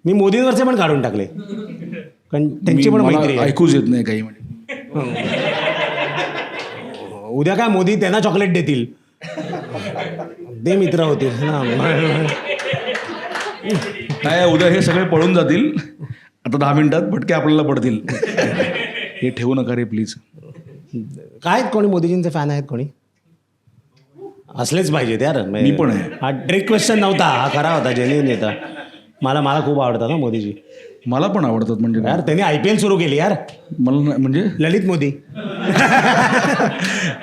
मी मोदींवरचे पण काढून टाकले, कारण त्यांची पण मैत्री आहे. ऐकूच येत नाही काही. म्हणजे उद्या काय मोदी त्यांना चॉकलेट देतील, ते मित्र होतील ना. काय उद्या हे सगळे पळून जातील आता 10 मिनिटात, भटके आपल्याला पडतील. हे ठेवू नका रे प्लीज. काय कोणी मोदीजींचे फॅन आहेत कोणी? असलेच पाहिजेत यार. मी पण आहे. हा ट्रिक क्वेश्चन नव्हता, हा खरा होता, जेन्युइन येता. मला खूप आवडतात ना मोदीजी. मला पण आवडतात. म्हणजे यार त्यांनी IPL सुरू केली यार. मला म्हणजे ललित मोदी.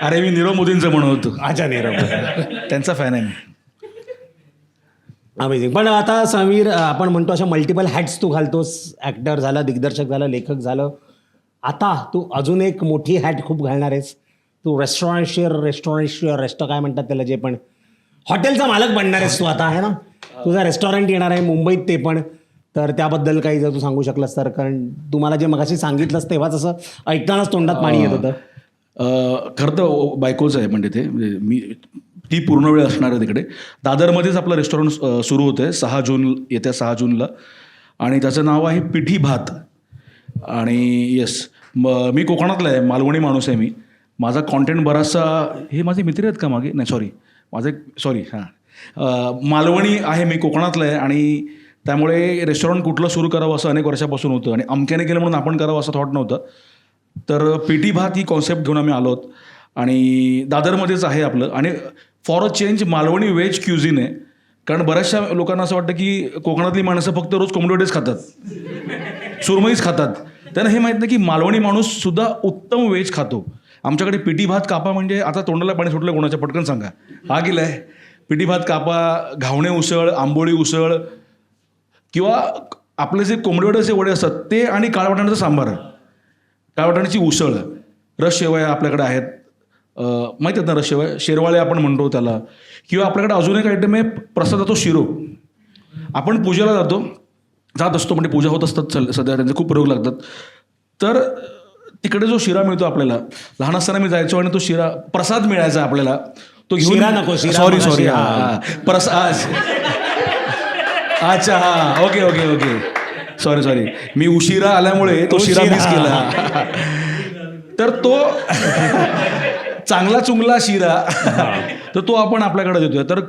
अरे मी नीरव मोदींचं म्हणत होतो. अच्छा नीरव. त्यांचा फॅन आहे मी. अमेझिंग. पण आता समीर, आपण म्हणतो अशा मल्टिपल हॅट्स तू घालतोस. ॲक्टर झाला, दिग्दर्शक झाला, लेखक झालं. आता तू अजून एक मोठी हॅट खूप घालणार आहेस. तू रेस्टॉरंट काय म्हणतात त्याला, जे पण हॉटेलचा मालक बनणार आहेस तू आता, आहे ना. तुझा रेस्टॉरंट येणार आहे मुंबईत, ते पण. तर त्याबद्दल काही जर तू सांगू शकलास तर, कारण तुम्हाला जे मगाशी सांगितलंस तेव्हाच असं ऐकतानाच तोंडात पाणी येत होतं. खरं तर बायकोचं आहे, म्हणजे ते मी ती पूर्ण वेळ असणार आहे तिकडे. दादरमध्येच आपलं रेस्टॉरंट सुरू होतं आहे येत्या 6 जूनला. आणि त्याचं नाव आहे पिठी भात. आणि येस, मी कोकणातला आहे, मालवणी माणूस आहे मी. माझा कॉन्टेंट बराचसा, हे माझे मित्र आहेत का मागे, नाही सॉरी मालवणी आहे मी, कोकणातलं आहे. आणि त्यामुळे रेस्टॉरंट कुठलं सुरू करावं असं अनेक वर्षापासून होतं, आणि अमक्याने केलं म्हणून आपण करावं असं थॉट नव्हतं. तर पिठी भात ही कॉन्सेप्ट घेऊन आम्ही आलो आहोत. आणि दादरमध्येच आहे आपलं. आणि for a change Malvani veg cuisine आहे. कारण बऱ्याचशा लोकांना असं वाटतं की कोकणातली माणसं फक्त रोज कोंबडीच खातात, सुरमईच खातात. त्यांना हे माहीत नाही की मालवणी माणूससुद्धा उत्तम व्हेज खातो. आमच्याकडे पिठी भात कापा म्हणजे, आता तोंडाला पाणी सुटलं कोणाच्या, पटकन सांगा. हा गेलाय पिठी भात कापा, घावणे उसळ, आंबोळी उसळ, किंवा आपले जे कोंबडीवड्याचे वडे असतात ते, आणि काळवाटाण्याचं सांबार, काळवाटाण्याची उसळ, रस शेवया आपल्याकडे आहेत, माहीत आहेत ना रस शेवया, शेरवाळे आपण म्हणतो त्याला. किंवा आपल्याकडे अजून एक आयटम आहे प्रसादाचा शिरो. आपण पूजेला जात असतो, म्हणजे पूजा होत असतात सध्या, त्यांचे खूप प्रयोग लागतात. तर तिकडे जो शिरा मिळतो आपल्याला, लहान असताना मी जायचो आणि तो शिरा प्रसाद मिळायचा आपल्याला, तो घेऊन. सॉरी प्रसाद. अच्छा हा, ओके सॉरी मी उशिरा आल्यामुळे तो शिरा मिस केला. तर तो चांगला चुंगला शिरा, तर तो आपण आपल्याकडे देतोय. तर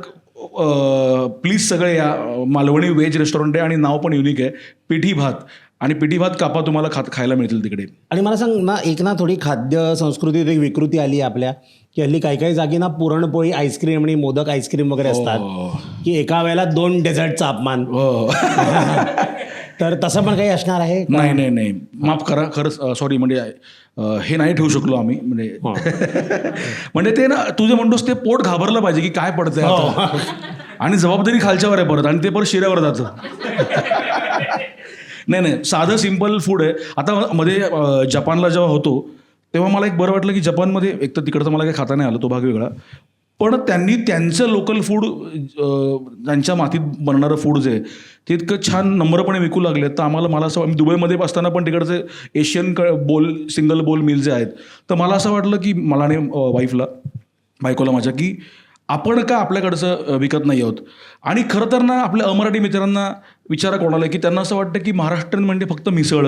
प्लीज सगळे या, मालवणी व्हेज रेस्टॉरंट आहे आणि नाव पण युनिक आहे, पिठी भात. आणि पिठी भात कापा तुम्हाला खायला मिळतील तिकडे. आणि मला सांग ना, एक ना थोडी खाद्य संस्कृतीत एक विकृती आली आहे आपल्या, की हल्ली काही काही जागी ना पुरणपोळी आईस्क्रीम आणि मोदक आईस्क्रीम वगैरे असतात, की एका वेळेला 2 डेझर्टचा अपमान. तर तसं पण काही असणार आहे? नाही माफ करा, खरंच सॉरी, म्हणजे हे नाही ठेवू शकलो आम्ही, म्हणजे म्हणजे ते ना तुझे म्हणतोस ते पोट घाबरलं पाहिजे की काय पडतंय आता. आणि जबाबदारी खालच्यावर आहे परत, आणि ते परत शिऱ्यावर जातं. नाही साधं सिम्पल फूड आहे. आता मध्ये जपानला जेव्हा होतो तेव्हा मला एक बरं वाटलं की जपानमध्ये एक तर तिकडचं मला काही खाता नाही आलं, तो भाग वेगळा, पण त्यांनी त्यांचं लोकल फूड, त्यांच्या मातीत बनणारं फूड जे आहे ते इतकं छान नम्रपणे विकू लागले. तर मला असं, आम्ही दुबईमध्ये असताना पण तिकडचे एशियन बोल, सिंगल बोल मील जे आहेत, तर मला असं वाटलं की मला आणि बायकोला माझ्या, की आपण का आपल्याकडचं विकत नाही आहोत. आणि खरं तर ना आपल्या अमराठी मित्रांना विचारा कोणाला की त्यांना असं वाटतं की महाराष्ट्रीयन म्हणजे फक्त मिसळ,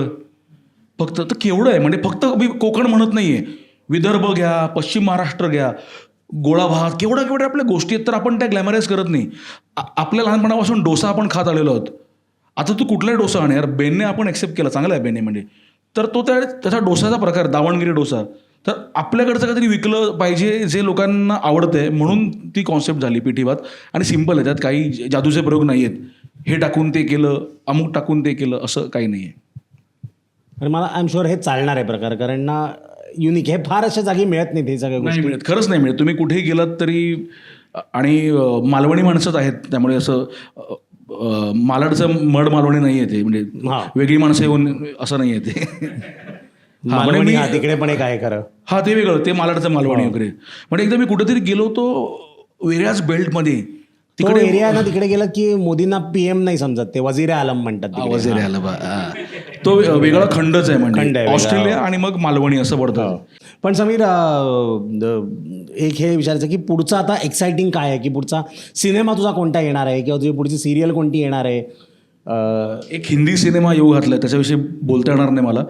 फक्त. तर केवढं आहे, म्हणजे फक्त मी कोकण म्हणत नाही आहे, विदर्भ घ्या, पश्चिम महाराष्ट्र घ्या, गोळा भात, केवढ्या आपल्या गोष्टी आहेत. तर आपण त्या ग्लॅमराईज करत नाही. आपल्या लहानपणापासून डोसा आपण खात आलेलो आहोत. आता तू कुठलाही डोसा आण यार, बेनने आपण ॲक्सेप्ट केला, चांगला आहे बेने म्हणजे, तर तो त्याचा डोसाचा प्रकार दावणगिरी डोसा, तर आपल्याकडचं काहीतरी विकलं पाहिजे जे लोकांना आवडतंय, म्हणून ती कॉन्सेप्ट झाली पिठी भात. आणि सिम्पल आहे, त्यात काही जादूचे प्रयोग नाही आहेत, हे टाकून ते केलं, अमुक टाकून ते केलं, असं काही नाही आहे. आणि मला आय एम शुअर हे चालणार आहे प्रकार, कारण ना युनिक, हे फार अशा जागी मिळत नाही, हे सगळ्या नाही गोष्टी मिळत, खरंच नाही मिळत. तुम्ही कुठेही गेलात तरी, आणि मालवणी माणसंच आहेत, त्यामुळे असं मालाडचं मड मालवणी नाही आहे ते, म्हणजे वेगळी माणसं येऊन असं नाही आहे ते. मालवणी तिकडे पण एक आहे खरं. हा, ते वेगळं, ते मालाडचं मालवणी वगैरे. म्हणजे एकदा मी कुठेतरी गेलो होतो वेगळ्याच बेल्टमध्ये, तिकडे एरिया ना, तिकडे गेलं की मोदींना PM नाही समजत, ते वजीर आलम म्हणतात. वजीर आलम, तो वेगळा खंडच आहे, म्हणजे ऑस्ट्रेलिया आणि मग मालवणी असं पडतं. पण समीर, एक हे विचारायचं की पुढचं आता एक्साइटिंग काय आहे, की पुढचा सिनेमा तुझा कोणता येणार आहे, किंवा तुझी पुढची सिरियल कोणती येणार आहे? एक हिंदी सिनेमा येऊ घातला आहे, त्याच्याविषयी बोलता येणार नाही मला.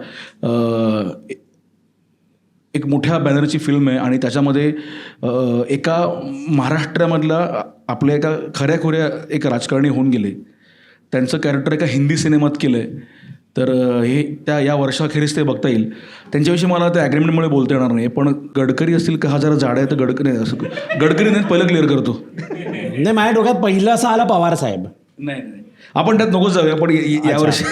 एक मोठ्या बॅनरची फिल्म आहे, आणि त्याच्यामध्ये एका महाराष्ट्रामधला आपल्या एका खऱ्याखुऱ्या एक राजकारणी होऊन गेले, त्यांचं कॅरेक्टर एका हिंदी सिनेमात केलं आहे. तर हे या वर्षाखेरीस ते बघता येईल. त्यांच्याविषयी मला त्या ॲग्रीमेंटमुळे बोलता येणार नाही, पण गडकरी असतील का, हा जरा जाड आहे तर गडकरी नाही, पहिलं क्लिअर करतो. नाही, माझ्या डोक्यात पहिलं असं आलं पवार साहेब. नाही आपण त्यात नकोच जाऊया, पण यावर्षी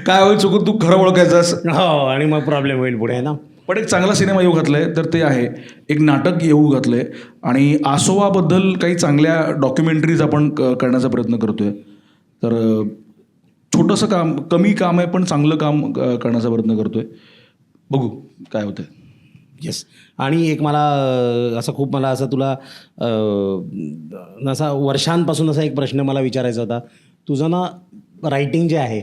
काय होईल, चुकून तू खरं ओळखायचं. हो, आणि मग प्रॉब्लेम होईल पुढे ना. पण एक चांगला सिनेमा येऊ घातला आहे, तर ते आहे एक नाटक येऊ घातलं आहे, आणि आसोवाबद्दल काही चांगल्या डॉक्युमेंटरीज आपण करण्याचा प्रयत्न करतो आहे. तर छोटंसं काम, कमी काम आहे पण चांगलं काम करण्याचा प्रयत्न करतो आहे. बघू काय होतं. येस. आणि एक मला असं तुला असा वर्षांपासून असा एक प्रश्न मला विचारायचा होता. तुझं ना रायटिंग जे आहे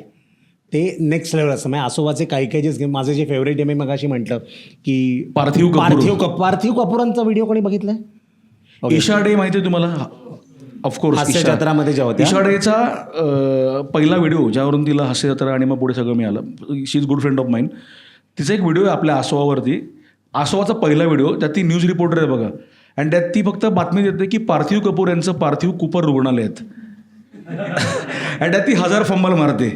ते नेक्स्ट लेवल असतं. म्हणजे आसोबाचे काही जे माझे जे फेवरेट आहे, मी मगाशी म्हटलं की पार्थिव कपूरांचा व्हिडिओ कोणी बघितलाय? ईशा डे माहिती आहे तुम्हाला? ऑफकोर्स, हास्यजत्रामध्ये जेव्हा ईशा डेचा पहिला व्हिडिओ, ज्यावरून तिला हास्यजत्रा आणि मग पुढे सगळं मिळालं. She is good friend of mine. तिचा एक व्हिडिओ आहे आपल्या आसोवावरती, आसोवाचा पहिला व्हिडिओ, त्यात ती न्यूज रिपोर्टर आहे बघा, आणि त्यात ती फक्त बातमी देते की पार्थिव कपूर यांचं पार्थिव कुपर रुग्णालयात, आणि त्यात ती 1000 फंबल मारते,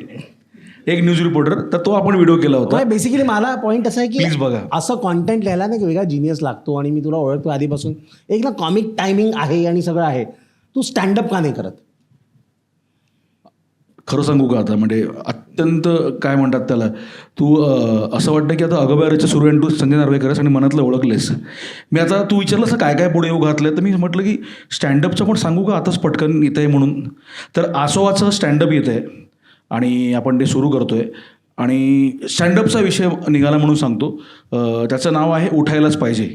एक न्यूज रिपोर्टर. तर तो आपण व्हिडिओ केला होता. बेसिकली मला पॉईंट असा आहे की प्लीज बघा, असं कॉन्टेंट लिहायला ना वेगळा जिनियस लागतो. आणि मी तुला ओळखतो आधीपासून, एक ना कॉमिक टायमिंग आहे आणि सगळं आहे. तू स्टँडअप का नाही करत? खरं सांगू का, आता म्हणजे अत्यंत काय म्हणतात त्याला, तू असं वाटतं की आता अगबाराच्या सुरू आहे, तू संजय नार्वेकरच आणि मनातलं ओळखलेस. मी आता तू विचारलं असं काय काय पुढे येऊ घातलं, तर मी म्हटलं की स्टँडअपचं पण सांगू का आताच पटकन येतं आहे म्हणून. तर आसोवाचं स्टँडअप येतं आहे आणि आपण ते सुरू करतो आहे. आणि स्टँडअपचा विषय निघाला म्हणून सांगतो. त्याचं नाव आहे उठायलाच पाहिजे.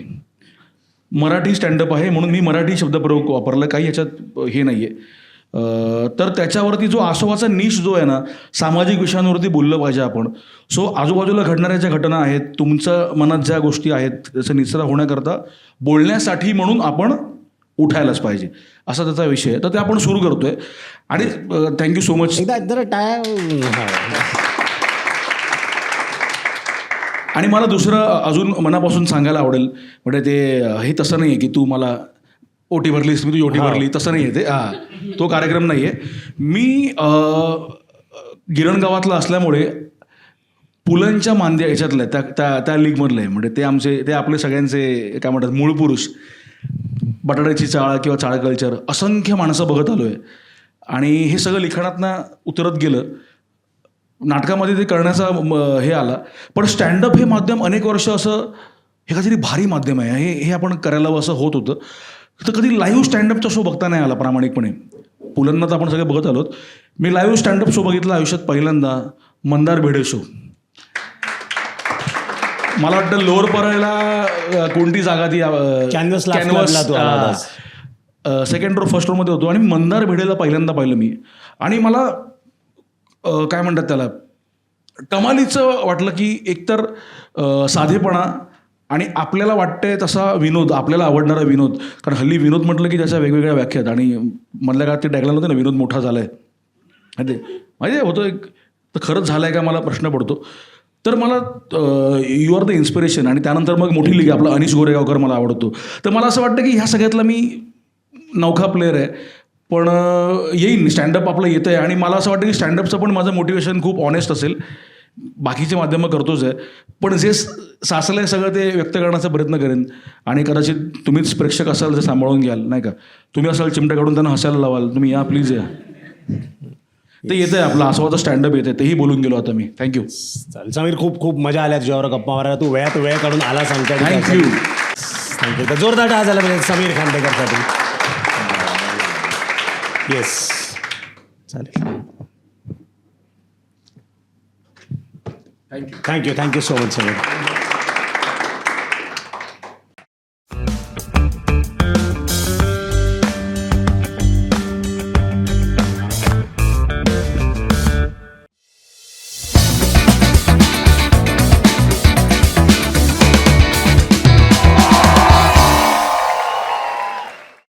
मराठी स्टँडअप आहे म्हणून मी मराठी शब्दप्रयोग वापरला, काही याच्यात हे नाही आहे. तर त्याच्यावरती जो आसोवाचा निश जो आहे ना, सामाजिक विषयांवरती बोललं पाहिजे आपण. सो आजूबाजूला घडणाऱ्या ज्या घटना आहेत, तुमच्या मनात ज्या गोष्टी आहेत, त्याचा निचरा होण्याकरता बोलण्यासाठी म्हणून आपण उठायलाच पाहिजे, असा त्याचा विषय आहे. तर ते आपण सुरू करतोय. आणि थँक्यू सो मच. आणि मला दुसरं अजून मनापासून सांगायला आवडेल, म्हणजे ते हे तसं नाही आहे की तू मला ओटी भरलीस, मी तुझी ओटी भरली, तसं नाही आहे ते. तो कार्यक्रम नाही आहे. मी गिरण गावातला असल्यामुळे पुलंच्या मांद्या याच्यातलं आहे, त्या लीगमधलं आहे. म्हणजे ते आपले सगळ्यांचे काय म्हणतात मूळ पुरुष. बटाट्याची चाळ किंवा चाळ कल्चर असंख्य माणसं बघत आलो आहे आणि हे सगळं लिखाणातनं उतरत गेलं. नाटकामध्ये ते करण्याचा हे आला. पण स्टँडअप हे माध्यम अनेक वर्ष असं हे काहीतरी भारी माध्यम आहे, हे आपण करायला असं होत होतं. तर कधी लाईव्ह स्टँडअपचा शो बघता नाही आला प्रामाणिकपणे. पुलंना तर आपण सगळे बघत आलोत. मी लाईव्ह स्टँडअप शो बघितला आयुष्यात पहिल्यांदा, मंदार भिडे शो. मला वाटतं लोअर परळला कोणती जागा ती कॅनव्हास क्लबला तो आला सेकंड रो फर्स्ट रोमध्ये होतो आणि मंदार भिडेला पहिल्यांदा पाहिलं मी. आणि मला काय म्हणतात त्याला कमालीचं वाटलं की एकतर साधेपणा आणि आपल्याला वाटतंय तसा विनोद, आपल्याला आवडणारा विनोद. कारण हल्ली विनोद म्हटलं की त्याच्या वेगवेगळ्या व्याख्या आहेत आणि मधल्या काळात ते टॅगलाईन होते ना, विनोद मोठा झाला आहे. माहिती होतं एक तर खरंच झालं आहे का मला प्रश्न पडतो. तर मला यू आर द इन्स्पिरेशन आणि त्यानंतर मग मोठी लीग आपला अनिश गोरेगावकर मला आवडतो. तर मला असं वाटतं की ह्या सगळ्यातला मी नवखा प्लेअर आहे. पण येईन स्टँडअप आपलं येतं आहे आणि मला असं वाटतं की स्टँडअपचं पण माझं मोटिवेशन खूप ऑनेस्ट असेल. बाकीचे माध्यमं करतोच आहे पण जे साचलं आहे सगळं ते व्यक्त करण्याचा प्रयत्न करेन. आणि कदाचित तुम्हीच प्रेक्षक असाल जे सांभाळून घ्याल नाही का. तुम्ही असाल चिमट्या काढून त्यांना हसायला लावाल, तुम्ही या प्लीज या. ते येतं आहे आपलं आसवाचं स्टँडअप येतं आहे, तेही बोलून गेलो आता मी. थँक्यू. चालेल समीर, खूप खूप मजा आल्या तुझ्यावर गप्पा मारायला. तू वेळात वेळ काढून आला सांगतो. थँक्यू. थँक्यू. तर जोरदार टाळ्या झाला पाहिजे समीर खांडेकरसाठी. येस चालेल. Thank you so much Sameer.